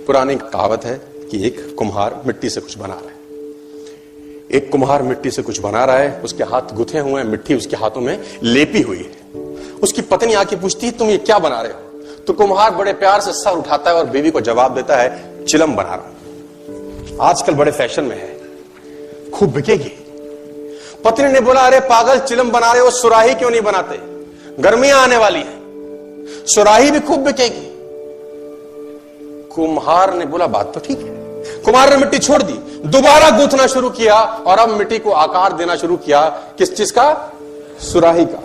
पुरानी कहावत है कि एक कुम्हार मिट्टी से कुछ बना रहा है। एक कुम्हार मिट्टी से कुछ बना रहा है, उसके हाथ गुथे हुए हैं, मिट्टी उसके हाथों में लेपी हुई है। उसकी पत्नी आके पूछती है तुम ये क्या बना रहे हो? तो कुम्हार बड़े प्यार से सर उठाता है और बीवी को जवाब देता है चिलम बना रहा हूं, आजकल बड़े फैशन में है, खूब बिकेगी। पत्नी ने बोला अरे पागल, चिलम बना रहे हो, सुराही क्यों नहीं बनाते? गर्मियां आने वाली है, सुराही भी खूब बिकेगी। कुम्हार ने बोला बात तो ठीक है। कुम्हार ने मिट्टी छोड़ दी, दोबारा गूंथना शुरू किया और अब मिट्टी को आकार देना शुरू किया। किस चीज का? सुराही का।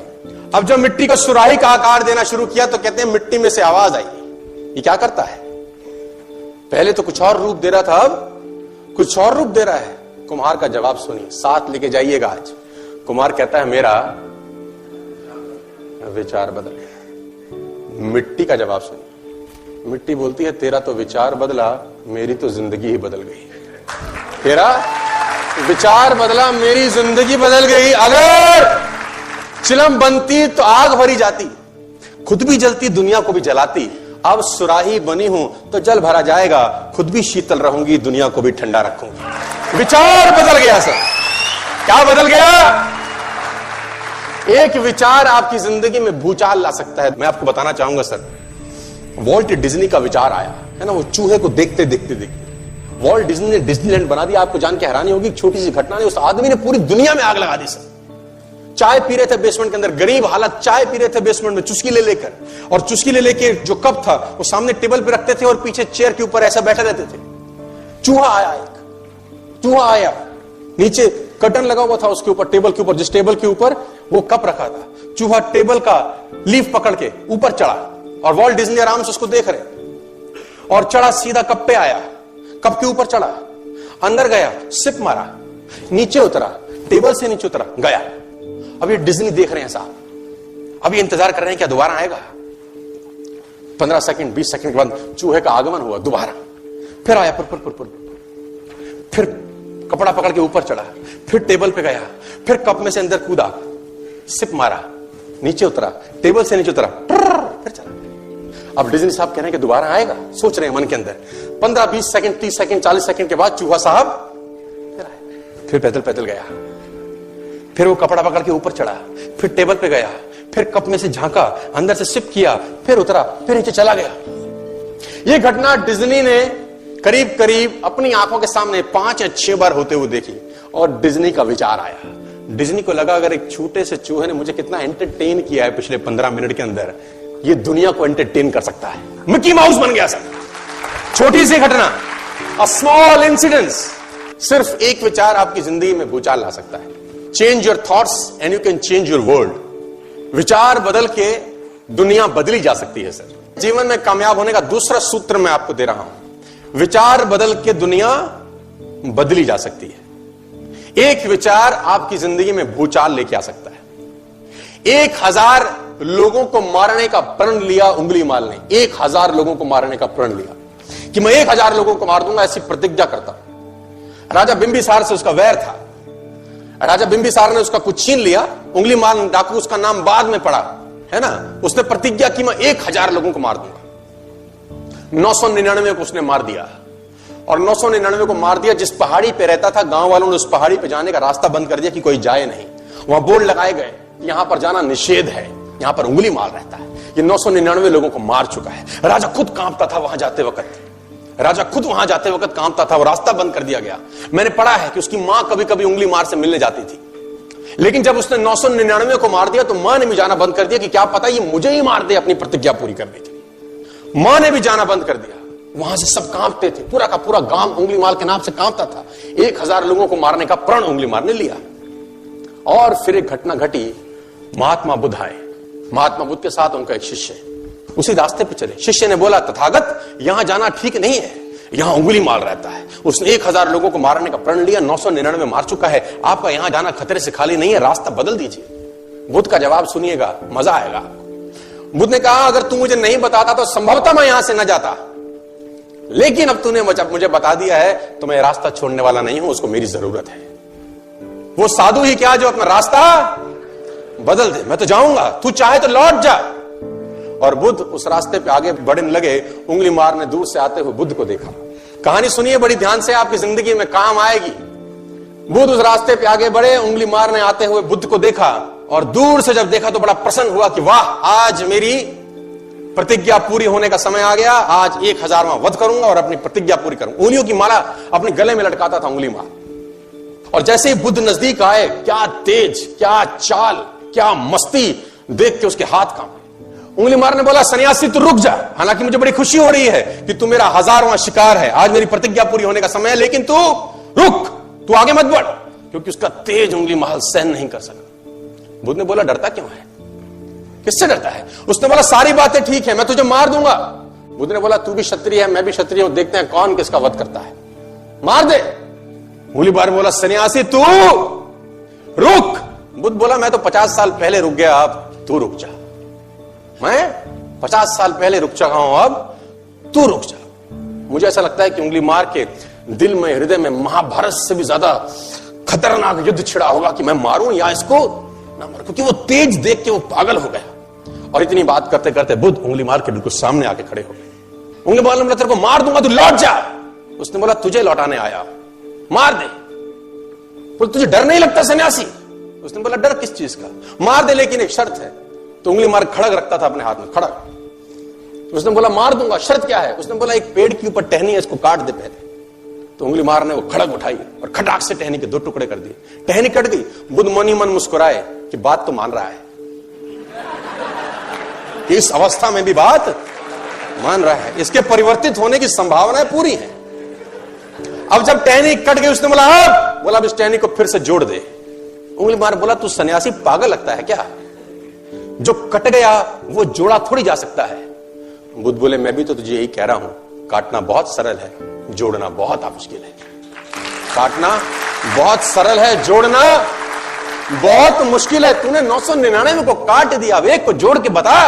अब जब मिट्टी को सुराही का आकार देना शुरू किया तो कहते हैं मिट्टी में से आवाज आई। ये क्या करता है? पहले तो कुछ और रूप दे रहा था, अब कुछ और रूप दे रहा है। कुम्हार का जवाब सुनिए, साथ लेके जाइएगा आज। कुम्हार कहता है मेरा विचार बदल गया। मिट्टी का जवाब सुनिए। मिट्टी बोलती है तेरा तो विचार बदला, मेरी तो जिंदगी ही बदल गई। तेरा विचार बदला, मेरी जिंदगी बदल गई। अगर चिलम बनती तो आग भरी जाती, खुद भी जलती, दुनिया को भी जलाती। अब सुराही बनी हूं तो जल भरा जाएगा, खुद भी शीतल रहूंगी, दुनिया को भी ठंडा रखूंगी। विचार बदल गया सर। क्या बदल गया? एक विचार आपकी जिंदगी में भूचाल ला सकता है। मैं आपको बताना चाहूंगा सर, वॉल्ट डिज्नी का विचार आया है ना, वो चूहे को देखते देखते देखते वॉल्ट डिज्नी ने डिज्नीलैंड बना दिया। आपको जान के हैरानी होगी, छोटी सी घटना ने उस आदमी ने पूरी दुनिया में आग लगा दी सर। चाय पी रहे थे बेसमेंट के अंदर, गरीब हालत, चाय पी रहे थे बेसमेंट में चुस्की ले लेकर, और चुस्की ले लेके जो कप था वो सामने टेबल पे रखते थे और पीछे चेयर के ऊपर ऐसा बैठे रहते थे। चूहा आया, एक चूहा आया, नीचे कर्टन लगा हुआ था उसके ऊपर, टेबल के ऊपर, जिस टेबल के ऊपर वो कप रखा था। चूहा टेबल का लीफ पकड़ के ऊपर चढ़ा और वॉल्ट डिज्नी आराम से उसको देख रहे, और चढ़ा सीधा कप पे आया, कप के ऊपर चढ़ा, अंदर गया, सिप मारा, नीचे उतरा, टेबल से नीचे उतरा, गया। अब ये डिज्नी देख रहे हैं साहब, अब ये इंतजार कर रहे हैं क्या दोबारा आएगा। 15 सेकंड 20 सेकंड के बाद चूहे का आगमन हुआ, दोबारा फिर आया, फिर कपड़ा पकड़ के ऊपर चढ़ा, फिर टेबल पे गया, फिर कप में से अंदर कूदा, सिप मारा, नीचे उतरा, टेबल से नीचे उतरा, फिर चला। अब डिज्नी साहब कह रहे हैं कि दोबारा आएगा, सोच रहे हैं मन के अंदर। 15 20 सेकंड 30 सेकंड 40 सेकंड के बाद चूहा साहब फिर आया, फिर पैदल पैदल गया, फिर वो कपड़ा पकड़ के ऊपर चढ़ा, फिर टेबल पे गया, फिर कप में से झांका, अंदर से सिप किया, फिर उतरा, फिर नीचे चला गया। ये घटना डिज्नी ने करीब करीब अपनी आंखों के सामने 5 या 6 बार होते हुए देखी, और डिज्नी का विचार आया। डिज्नी को लगा अगर एक छोटे से चूहे ने मुझे कितना एंटरटेन किया है पिछले 15 मिनट के अंदर, ये दुनिया को एंटरटेन कर सकता है। मिकी माउस बन गया सर। छोटी सी घटना, अ स्मॉल इंसिडेंस, सिर्फ एक विचार आपकी जिंदगी में भूचाल ला सकता है। Change your thoughts and you can change your world. विचार बदल के दुनिया बदली जा सकती है सर। जीवन में कामयाब होने का दूसरा सूत्र मैं आपको दे रहा हूं, विचार बदल के दुनिया बदली जा सकती है। एक विचार आपकी जिंदगी में भूचाल लेके आ सकता है। 1000 लोगों को मारने का प्रण लिया उंगली माल ने, 1000 लोगों को मारने का प्रण लिया कि मैं 1000 लोगों को मार दूंगा, ऐसी प्रतिज्ञा करता हूं। राजा बिंबिसार से उसका वैर था, राजा बिंबिसार ने उसका कुछ छीन लिया, उंगली माल डाकू उसका नाम बाद में पड़ा है ना। उसने प्रतिज्ञा की मैं 1000 लोगों को मार दूंगा। 999 को उसने मार दिया, और 999 को मार दिया। जिस पहाड़ी पे रहता था, गांव वालों ने उस पहाड़ी पे जाने का रास्ता बंद कर दिया कि कोई जाए नहीं। वहां बोर्ड लगाए गए, यहां पर जाना निषेध है, यहां पर उंगली मार रहता है। ये 999 लोगों को मार चुका है। राजा खुद कांपता था वहां जाते वक्त, राजा खुद वहां जाते वक्त कांपता था, वो रास्ता बंद कर दिया गया। मैंने पढ़ा है कि उसकी मां कभी कभी उंगली मार से मिलने जाती थी, लेकिन जब उसने 999 को मार दिया तो मां ने भी जाना बंद कर दिया कि क्या पता ये मुझे ही मार दे अपनी प्रतिज्ञा पूरी करने के लिए। मां ने भी जाना बंद कर दिया। वहां से सब कांपते थे, पूरा का पूरा गांव उंगली मार के नाम से कांपता था। 1000 लोगों को मारने का प्रण उंगली मार ने लिया। और फिर एक घटना घटी, महात्मा बुद्ध आए। महात्मा बुद्ध के साथ उनका एक शिष्य उसी रास्ते पे चले। शिष्य ने बोला तथागत यहां जाना ठीक नहीं है, यहां उंगली मार रहता है। उसने 1000 लोगों को मारने का प्रण लिया, 999 मार चुका है। आपका यहां जाना खतरे से खाली नहीं है, रास्ता बदल दीजिए। बुद्ध का जवाब सुनिएगा, मजा आएगा। बुद्ध ने कहा अगर तू मुझे नहीं बताता तो संभवतः मैं यहां से न जाता, लेकिन अब तूने मुझे बता दिया है तो मैं रास्ता छोड़ने वाला नहीं हूं, उसको मेरी जरूरत है। वो साधु ही क्या जो अपना रास्ता बदल दे। मैं तो जाऊंगा, तू चाहे तो लौट जा। और बुद्ध उस रास्ते पे आगे बढ़ने लगे। उंगली मारने दूर से आते हुए बुद्ध को देखा। कहानी सुनिए बड़ी ध्यान से, आपकी जिंदगी में काम आएगी। बुद्ध उस रास्ते पे आगे बढ़े, उंगली मारने आते हुए बुद्ध को देखा और दूर से जब देखा तो बड़ा प्रसन्न हुआ कि वाह, आज मेरी प्रतिज्ञा पूरी होने का समय आ गया। आज 1000वां वध करूंगा और अपनी प्रतिज्ञा पूरी करूंगा। उंगलियों की माला अपने गले में लटकाता था उंगली मार। और जैसे ही बुद्ध नजदीक आए, क्या तेज, क्या चाल, क्या मस्ती देख के उसके हाथ कांपे। उंगली मार ने बोला, सन्यासी तू रुक जा। हालांकि मुझे बड़ी खुशी हो रही है कि तू मेरा 1000वां शिकार है, आज मेरी प्रतिज्ञा पूरी होने का समय है, लेकिन तू रुक, तू आगे मत बढ़, क्योंकि उसका तेज उंगली माल सहन नहीं कर सका। बुद्ध ने बोला, डरता क्यों है? किससे डरता है? उसने बोला, सारी बातें ठीक है, मैं तुझे मार दूंगा। बुद्ध ने बोला, तू भी क्षत्रिय है, मैं भी क्षत्रिय हूं, देखते हैं कौन किसका वध करता है, मार दे। उंगली बार बोला, सन्यासी तू रुक। बुद्ध बोला, मैं तो 50 साल पहले रुक गया, अब तू रुक जा। मैं 50 साल पहले रुक चुका हूं, अब तू रुक जा। मुझे ऐसा लगता है कि उंगली मार के दिल में, हृदय में महाभारत से भी ज्यादा खतरनाक युद्ध छिड़ा होगा कि मैं मारूं या इसको ना मारूं, क्योंकि वो तेज देख के वो पागल हो गया। और इतनी बात करते करते बुद्ध उंगली मार के बिल्कुल सामने आके खड़े हो गए। उंगली मार ने बोला, तेरे को मार दूंगा, तू लौट जा। उसने बोला, तुझे लौटाने आया, मार दे। बोल, तुझे डर नहीं लगता सन्यासी? उसने बोला, डर किस चीज का? मार दे, लेकिन एक शर्त है। तो उंगली मार खड़ग रखता था अपने हाथ में, खड़ग। उसने बोला, मार दूंगा, शर्त क्या है? उसने बोला, एक पेड़ के ऊपर टहनी है, इसको काट दे पहले। तो उंगली मार ने वो खड़ग उठाई और खटाक से टहनी के 2 टुकड़े कर दिए। टहनी कट गई। बुद्ध मन ही मन मुस्कुराए कि बात तो मान रहा है, कि इस अवस्था में भी बात मान रहा है, इसके परिवर्तित होने की संभावनाएं पूरी हैं। अब जब टहनी कट गई, उसने बोला, अब इस टहनी को फिर से जोड़ दे। उंगली मार बोला, तू सन्यासी पागल लगता है क्या? जो कट गया वो जोड़ा थोड़ी जा सकता है। बुद्ध बोले, मैं भी तो तुझे यही कह रहा हूं, काटना बहुत सरल है, जोड़ना बहुत मुश्किल है। काटना बहुत सरल है, जोड़ना बहुत मुश्किल है। तूने 999 को काट दिया, अब एक को जोड़ के बता।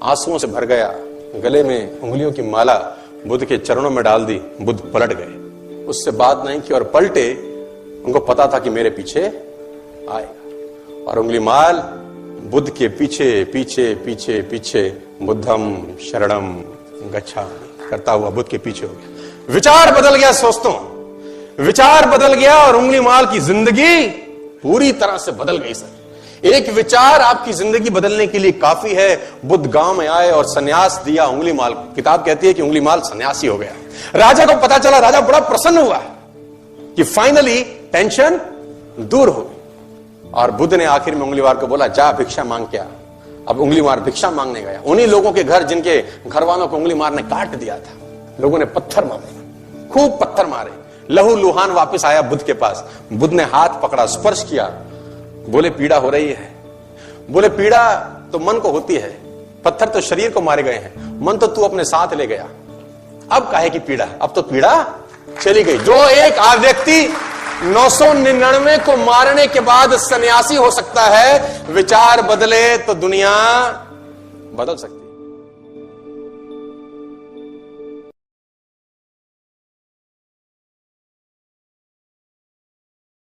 आंसुओं से भर गया, गले में उंगलियों की माला बुद्ध के चरणों में डाल दी। बुद्ध पलट गए, उससे बात नहीं की और पलटे। उनको पता था कि मेरे पीछे आएगा। और उंगली माल बुद्ध के पीछे पीछे पीछे पीछे बुद्धम शरणम गच्छामि करता हुआ बुद्ध के पीछे हो गया। विचार बदल गया दोस्तों, विचार बदल गया और उंगली माल की जिंदगी पूरी तरह से बदल गई। सर, एक विचार आपकी जिंदगी बदलने के लिए काफी है। बुद्ध गांव में आए और सन्यास दिया उंगली माल। किताब कहती है कि उंगली माल सन्यासी हो गया। राजा को पता चला, राजा बड़ा प्रसन्न हुआ कि फाइनली टेंशन दूर हो गई। और बुद्ध ने आखिर में उंगली मार को बोला, जा भिक्षा मांग के आ। अब उंगली मार भिक्षा मांगने गया, उन्हीं लोगों के घर जिनके घर वालों को उंगली मार ने काट दिया था। लोगों ने पत्थर मारे, खूब पत्थर मारे। लहू लुहान वापस आया बुद्ध के पास। बुद्ध ने हाथ पकड़ा, स्पर्श किया, बोले, पीड़ा हो रही है? बोले, पीड़ा तो मन को होती है, पत्थर तो शरीर को मारे गए हैं, मन तो तू अपने साथ ले गया, अब काहे की पीड़ा? अब तो पीड़ा चली गई। जो एक व्यक्ति 999 को मारने के बाद सन्यासी हो सकता है, विचार बदले तो दुनिया बदल सकती है।